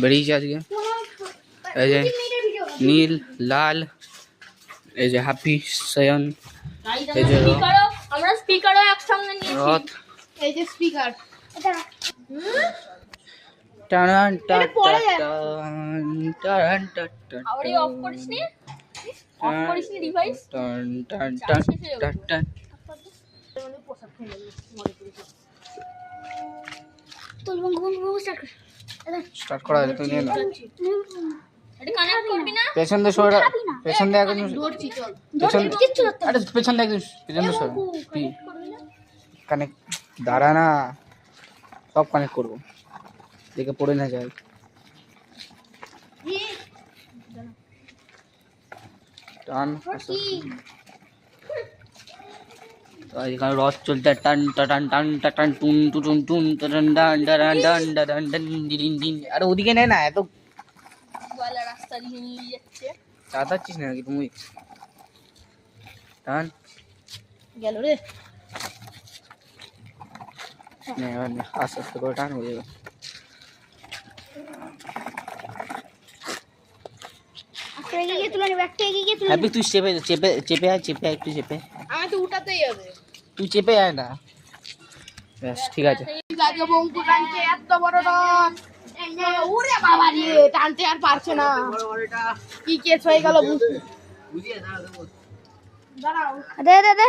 বেরিয়েছে আজকে। এই যে নীল লাল, এই যে হাফি সায়ন, এই যে আমরা স্পিকারও একসঙ্গে নিয়েছি। রথ, এই যে স্পিকার টান টান টান টান আরে অফ করিসনি? অফ করিসনি ডিভাইস? টান টান টান টান টান। স্টার্ট করা আছে, তুই নিয়ে না। এটা কানেক্ট করবি না? পেছন দিয়ে সরে, পেছন দিয়ে একদম ধরছি চল। পেছন, আরে পেছন দিয়ে একদম পেছন দিয়ে সরে। কি কানেক্ট, দাঁড়া না, সব কানেক্ট করবো, দেখে পড়ে না যায়। টান, এখানে রথ চলছে, টান টান টান টান টুন টুন টুন টান ডান ডান ডান ডান ডান দিন দিন। আরে ওদিকে নে না, এত গলা রাস্তা দিয়ে নিয়ে যাচ্ছে। চাতাচ্ছিস না নাকি তুমি? টান গেল রে। নে, এবার নে, আস্তে আস্তে করে টান, হয়ে যাবে। হ্যাপি তুই চেপে চেপে চেপে আয়, চেপে আয়, একটু চেপে। আমি তো উঠাতেই হবে। তুই চেপে আয় না, ব্যাস ঠিক আছে। আজকে বঙ্কু টানছে এত বড় রথ। ওরে বাবা রে, টানতে আর পারছে না। কি কেস হয়ে গেল দাঁড়াও। দে দে দে।